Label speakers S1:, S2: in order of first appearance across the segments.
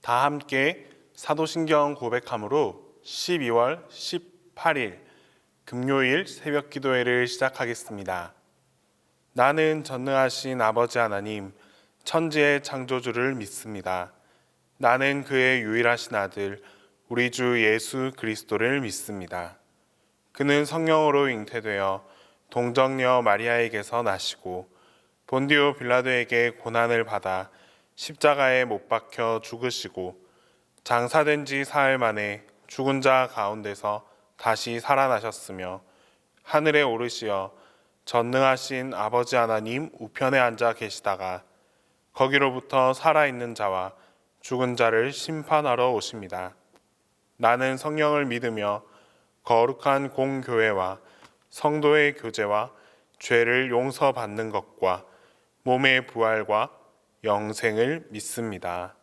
S1: 다 함께 사도신경 고백함으로 12월 18일 금요일 새벽 기도회를 시작하겠습니다. 나는 전능하신 아버지 하나님, 천지의 창조주를 믿습니다. 나는 그의 유일하신 아들, 우리 주 예수 그리스도를 믿습니다. 그는 성령으로 잉태되어 동정녀 마리아에게서 나시고 본디오 빌라도에게 고난을 받아 십자가에 못 박혀 죽으시고 장사된 지 사흘 만에 죽은 자 가운데서 다시 살아나셨으며 하늘에 오르시어 전능하신 아버지 하나님 우편에 앉아 계시다가 거기로부터 살아있는 자와 죽은 자를 심판하러 오십니다. 나는 성령을 믿으며 거룩한 공교회와 성도의 교제와 죄를 용서받는 것과 몸의 부활과 영생을 믿습니다.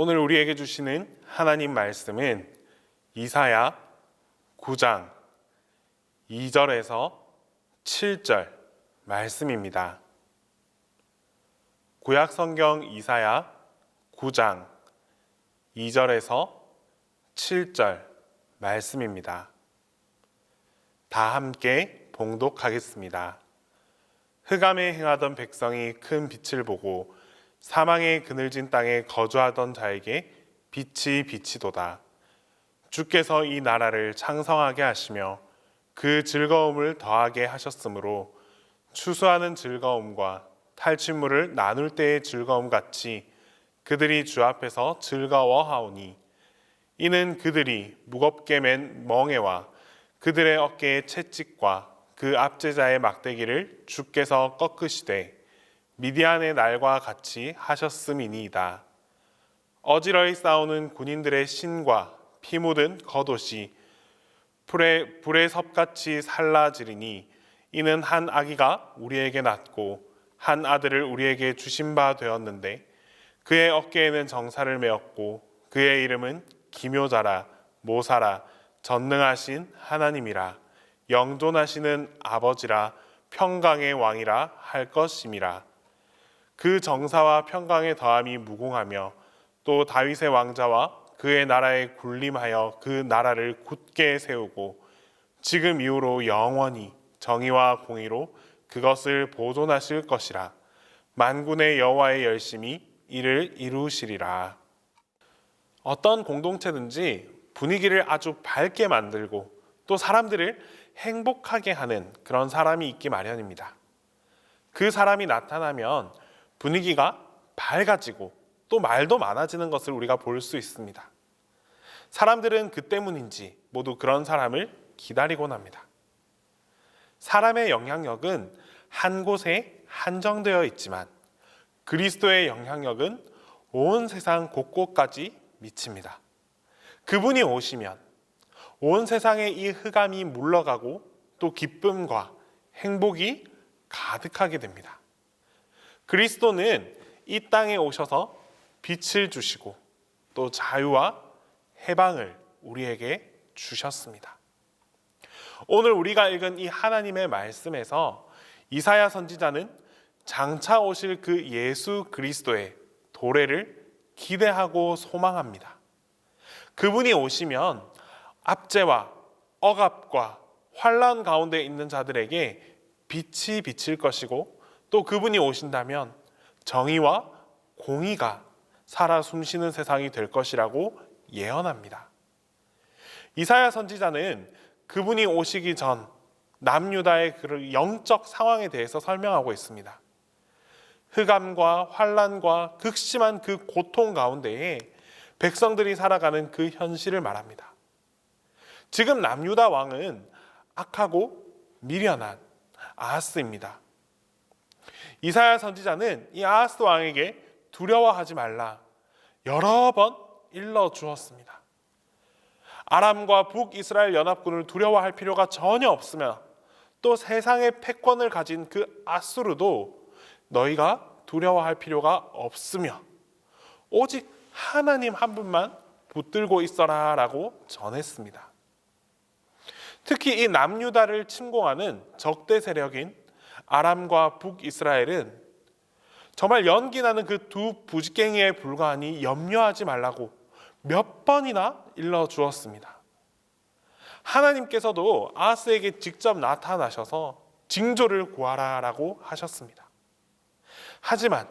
S1: 오늘 우리에게 주시는 하나님 말씀은 이사야 9장 2절에서 7절 말씀입니다. 구약 성경 이사야 9장 2절에서 7절 말씀입니다. 다 함께 봉독하겠습니다. 흑암에 행하던 백성이 큰 빛을 보고 사망의 그늘진 땅에 거주하던 자에게 빛이 비치도다. 주께서 이 나라를 창성하게 하시며 그 즐거움을 더하게 하셨으므로 추수하는 즐거움과 탈취물을 나눌 때의 즐거움 같이 그들이 주 앞에서 즐거워하오니 이는 그들이 무겁게 맨 멍에와 그들의 어깨의 채찍과 그 압제자의 막대기를 주께서 꺾으시되 미디안의 날과 같이 하셨음이니이다. 어지러이 싸우는 군인들의 신과 피 묻은 겉옷이 불의 섭같이 살라지리니 이는 한 아기가 우리에게 낳고 한 아들을 우리에게 주신 바 되었는데 그의 어깨에는 정사를 메었고 그의 이름은 기묘자라 모사라 전능하신 하나님이라 영존하시는 아버지라 평강의 왕이라 할 것임이라. 그 정사와 평강의 더함이 무궁하며 또 다윗의 왕자와 그의 나라에 군림하여 그 나라를 굳게 세우고 지금 이후로 영원히 정의와 공의로 그것을 보존하실 것이라. 만군의 여호와의 열심히 이를 이루시리라. 어떤 공동체든지 분위기를 아주 밝게 만들고 또 사람들을 행복하게 하는 그런 사람이 있기 마련입니다. 그 사람이 나타나면 분위기가 밝아지고 또 말도 많아지는 것을 우리가 볼 수 있습니다. 사람들은 그 때문인지 모두 그런 사람을 기다리곤 합니다. 사람의 영향력은 한 곳에 한정되어 있지만 그리스도의 영향력은 온 세상 곳곳까지 미칩니다. 그분이 오시면 온 세상의 이 흑암이 물러가고 또 기쁨과 행복이 가득하게 됩니다. 그리스도는 이 땅에 오셔서 빛을 주시고 또 자유와 해방을 우리에게 주셨습니다. 오늘 우리가 읽은 이 하나님의 말씀에서 이사야 선지자는 장차 오실 그 예수 그리스도의 도래를 기대하고 소망합니다. 그분이 오시면 압제와 억압과 환난 가운데 있는 자들에게 빛이 비칠 것이고 또 그분이 오신다면 정의와 공의가 살아 숨쉬는 세상이 될 것이라고 예언합니다. 이사야 선지자는 그분이 오시기 전 남유다의 그 영적 상황에 대해서 설명하고 있습니다. 흑암과 환난과 극심한 그 고통 가운데에 백성들이 살아가는 그 현실을 말합니다. 지금 남유다 왕은 악하고 미련한 아하스입니다. 이사야 선지자는 이 아하스 왕에게 두려워하지 말라 여러 번 일러 주었습니다. 아람과 북이스라엘 연합군을 두려워할 필요가 전혀 없으며 또 세상의 패권을 가진 그 아수르도 너희가 두려워할 필요가 없으며 오직 하나님 한 분만 붙들고 있어라 라고 전했습니다. 특히 이 남유다를 침공하는 적대 세력인 아람과 북이스라엘은 정말 연기나는 그 두 부지깽이에 불과하니 염려하지 말라고 몇 번이나 일러주었습니다. 하나님께서도 아하스에게 직접 나타나셔서 징조를 구하라라고 하셨습니다. 하지만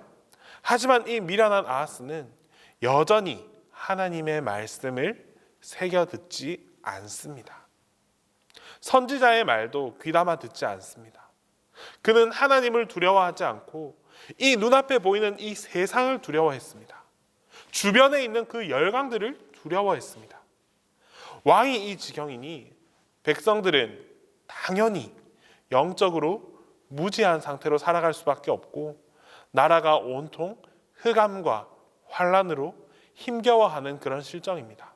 S1: 이 미련한 아하스는 여전히 하나님의 말씀을 새겨 듣지 않습니다. 선지자의 말도 귀담아 듣지 않습니다. 그는 하나님을 두려워하지 않고 이 눈앞에 보이는 이 세상을 두려워했습니다. 주변에 있는 그 열강들을 두려워했습니다. 왕이 이 지경이니 백성들은 당연히 영적으로 무지한 상태로 살아갈 수밖에 없고 나라가 온통 흑암과 환난으로 힘겨워하는 그런 실정입니다.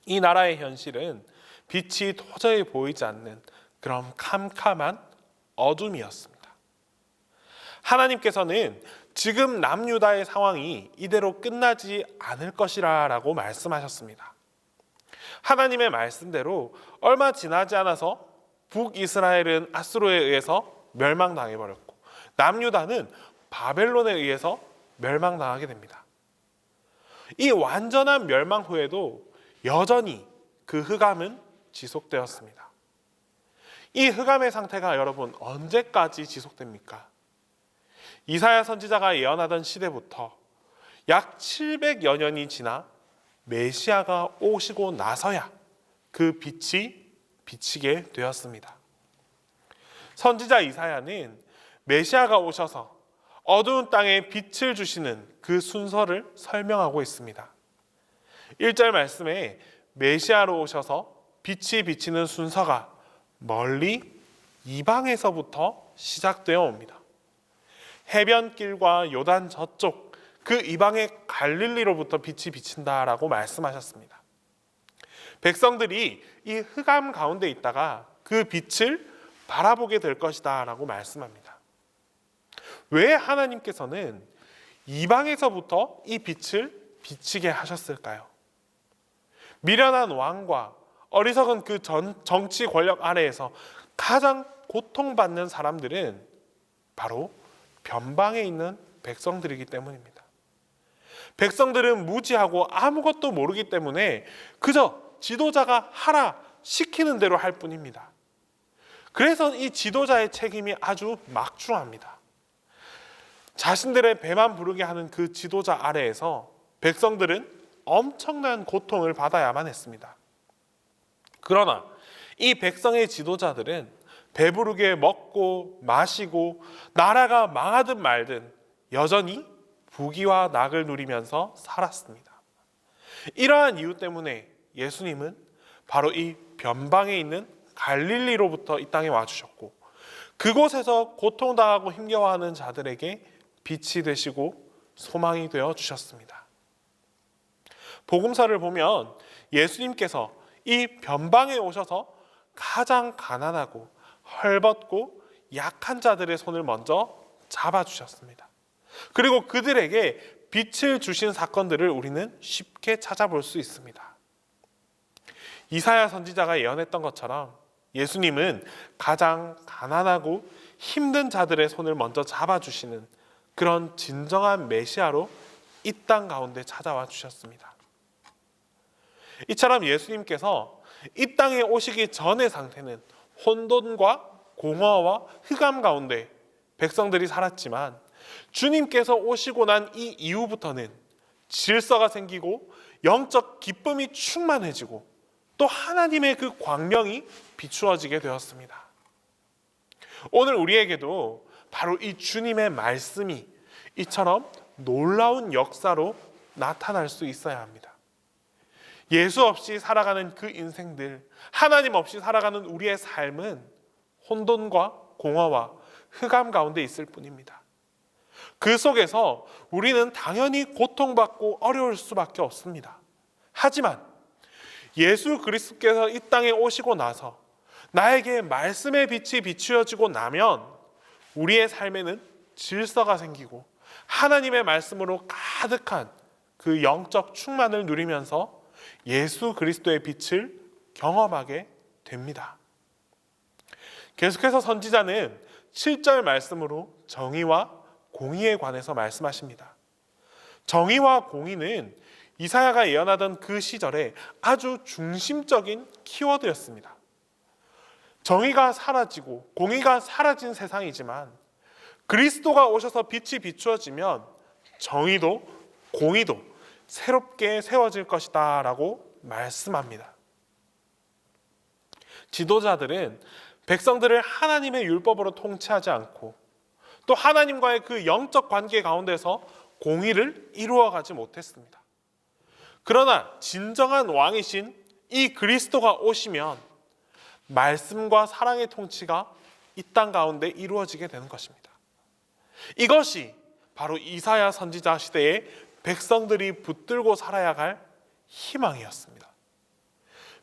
S1: 이 나라의 현실은 빛이 도저히 보이지 않는 그런 캄캄한 어둠이었습니다. 하나님께서는 지금 남유다의 상황이 이대로 끝나지 않을 것이라 라고 말씀하셨습니다. 하나님의 말씀대로 얼마 지나지 않아서 북이스라엘은 아수르에 의해서 멸망당해버렸고 남유다는 바벨론에 의해서 멸망당하게 됩니다. 이 완전한 멸망 후에도 여전히 그 흑암은 지속되었습니다. 이 흑암의 상태가 여러분 언제까지 지속됩니까? 이사야 선지자가 예언하던 시대부터 약 700여 년이 지나 메시아가 오시고 나서야 그 빛이 비치게 되었습니다. 선지자 이사야는 메시아가 오셔서 어두운 땅에 빛을 주시는 그 순서를 설명하고 있습니다. 1절 말씀에 메시아로 오셔서 빛이 비치는 순서가 멀리 이방에서부터 시작되어 옵니다. 해변길과 요단 저쪽 그 이방의 갈릴리로부터 빛이 비친다라고 말씀하셨습니다. 백성들이 이 흑암 가운데 있다가 그 빛을 바라보게 될 것이다 라고 말씀합니다. 왜 하나님께서는 이방에서부터 이 빛을 비치게 하셨을까요? 미련한 왕과 어리석은 그 정치 권력 아래에서 가장 고통받는 사람들은 바로 변방에 있는 백성들이기 때문입니다. 백성들은 무지하고 아무것도 모르기 때문에 그저 지도자가 하라 시키는 대로 할 뿐입니다. 그래서 이 지도자의 책임이 아주 막중합니다. 자신들의 배만 부르게 하는 그 지도자 아래에서 백성들은 엄청난 고통을 받아야만 했습니다. 그러나 이 백성의 지도자들은 배부르게 먹고 마시고 나라가 망하든 말든 여전히 부귀와 낙을 누리면서 살았습니다. 이러한 이유 때문에 예수님은 바로 이 변방에 있는 갈릴리로부터 이 땅에 와주셨고 그곳에서 고통당하고 힘겨워하는 자들에게 빛이 되시고 소망이 되어 주셨습니다. 복음서를 보면 예수님께서 이 변방에 오셔서 가장 가난하고 헐벗고 약한 자들의 손을 먼저 잡아주셨습니다. 그리고 그들에게 빛을 주신 사건들을 우리는 쉽게 찾아볼 수 있습니다. 이사야 선지자가 예언했던 것처럼 예수님은 가장 가난하고 힘든 자들의 손을 먼저 잡아주시는 그런 진정한 메시아로 이 땅 가운데 찾아와 주셨습니다. 이처럼 예수님께서 이 땅에 오시기 전의 상태는 혼돈과 공허와 흑암 가운데 백성들이 살았지만 주님께서 오시고 난 이 이후부터는 질서가 생기고 영적 기쁨이 충만해지고 또 하나님의 그 광명이 비추어지게 되었습니다. 오늘 우리에게도 바로 이 주님의 말씀이 이처럼 놀라운 역사로 나타날 수 있어야 합니다. 예수 없이 살아가는 그 인생들, 하나님 없이 살아가는 우리의 삶은 혼돈과 공허와 흑암 가운데 있을 뿐입니다. 그 속에서 우리는 당연히 고통받고 어려울 수밖에 없습니다. 하지만 예수 그리스도께서 이 땅에 오시고 나서 나에게 말씀의 빛이 비추어지고 나면 우리의 삶에는 질서가 생기고 하나님의 말씀으로 가득한 그 영적 충만을 누리면서 예수 그리스도의 빛을 경험하게 됩니다. 계속해서 선지자는 7절 말씀으로 정의와 공의에 관해서 말씀하십니다. 정의와 공의는 이사야가 예언하던 그 시절에 아주 중심적인 키워드였습니다. 정의가 사라지고 공의가 사라진 세상이지만 그리스도가 오셔서 빛이 비추어지면 정의도 공의도 새롭게 세워질 것이다 라고 말씀합니다. 지도자들은 백성들을 하나님의 율법으로 통치하지 않고 또 하나님과의 그 영적 관계 가운데서 공의를 이루어가지 못했습니다. 그러나 진정한 왕이신 이 그리스도가 오시면 말씀과 사랑의 통치가 이 땅 가운데 이루어지게 되는 것입니다. 이것이 바로 이사야 선지자 시대에 백성들이 붙들고 살아야 할 희망이었습니다.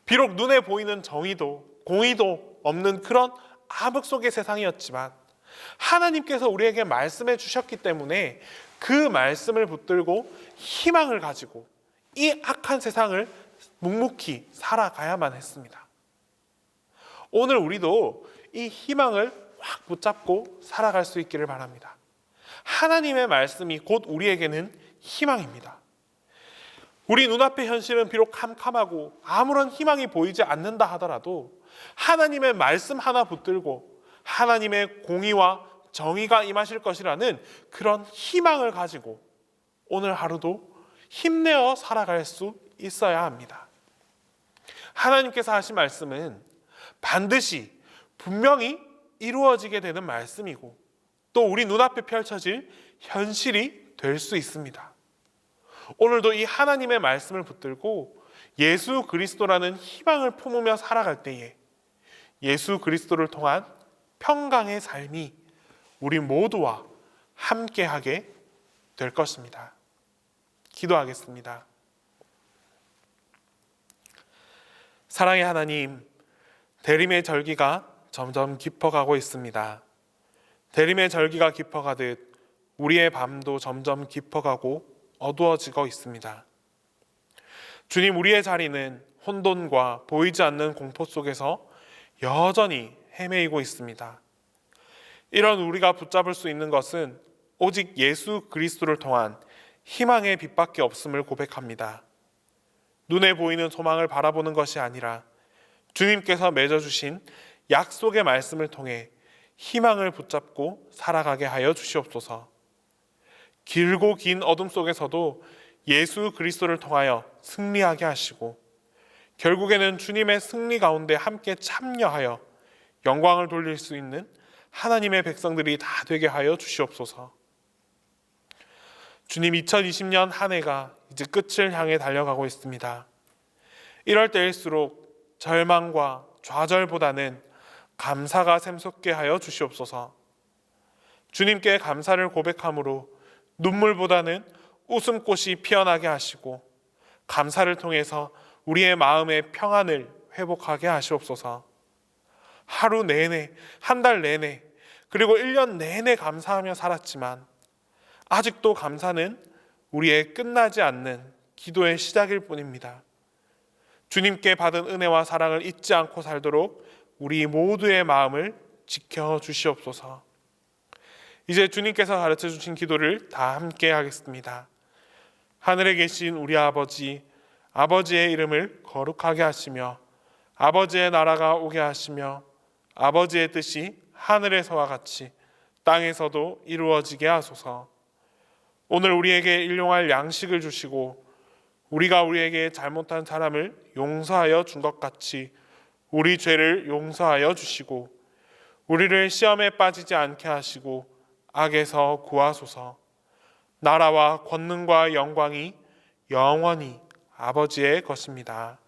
S1: 비록 눈에 보이는 정의도 공의도 없는 그런 암흑 속의 세상이었지만 하나님께서 우리에게 말씀해 주셨기 때문에 그 말씀을 붙들고 희망을 가지고 이 악한 세상을 묵묵히 살아가야만 했습니다. 오늘 우리도 이 희망을 확 붙잡고 살아갈 수 있기를 바랍니다. 하나님의 말씀이 곧 우리에게는 희망입니다. 우리 눈앞의 현실은 비록 캄캄하고 아무런 희망이 보이지 않는다 하더라도 하나님의 말씀 하나 붙들고 하나님의 공의와 정의가 임하실 것이라는 그런 희망을 가지고 오늘 하루도 힘내어 살아갈 수 있어야 합니다. 하나님께서 하신 말씀은 반드시 분명히 이루어지게 되는 말씀이고 또 우리 눈앞에 펼쳐질 현실이 될 수 있습니다. 오늘도 이 하나님의 말씀을 붙들고 예수 그리스도라는 희망을 품으며 살아갈 때에 예수 그리스도를 통한 평강의 삶이 우리 모두와 함께하게 될 것입니다. 기도하겠습니다. 사랑의 하나님, 대림의 절기가 점점 깊어가고 있습니다. 대림의 절기가 깊어가듯 우리의 밤도 점점 깊어가고 어두워지고 있습니다. 주님, 우리의 자리는 혼돈과 보이지 않는 공포 속에서 여전히 헤매이고 있습니다. 이런 우리가 붙잡을 수 있는 것은 오직 예수 그리스도를 통한 희망의 빛밖에 없음을 고백합니다. 눈에 보이는 소망을 바라보는 것이 아니라 주님께서 맺어주신 약속의 말씀을 통해 희망을 붙잡고 살아가게 하여 주시옵소서. 길고 긴 어둠 속에서도 예수 그리스도를 통하여 승리하게 하시고 결국에는 주님의 승리 가운데 함께 참여하여 영광을 돌릴 수 있는 하나님의 백성들이 다 되게 하여 주시옵소서. 주님, 2020년 한 해가 이제 끝을 향해 달려가고 있습니다. 이럴 때일수록 절망과 좌절보다는 감사가 샘솟게 하여 주시옵소서. 주님께 감사를 고백함으로 눈물보다는 웃음꽃이 피어나게 하시고 감사를 통해서 우리의 마음의 평안을 회복하게 하시옵소서. 하루 내내, 한 달 내내, 그리고 1년 내내 감사하며 살았지만 아직도 감사는 우리의 끝나지 않는 기도의 시작일 뿐입니다. 주님께 받은 은혜와 사랑을 잊지 않고 살도록 우리 모두의 마음을 지켜주시옵소서. 이제 주님께서 가르쳐 주신 기도를 다 함께 하겠습니다. 하늘에 계신 우리 아버지, 아버지의 이름을 거룩하게 하시며 아버지의 나라가 오게 하시며 아버지의 뜻이 하늘에서와 같이 땅에서도 이루어지게 하소서. 오늘 우리에게 일용할 양식을 주시고 우리가 우리에게 잘못한 사람을 용서하여 준 것 같이 우리 죄를 용서하여 주시고 우리를 시험에 빠지지 않게 하시고 악에서 구하소서. 나라와 권능과 영광이 영원히 아버지의 것입니다.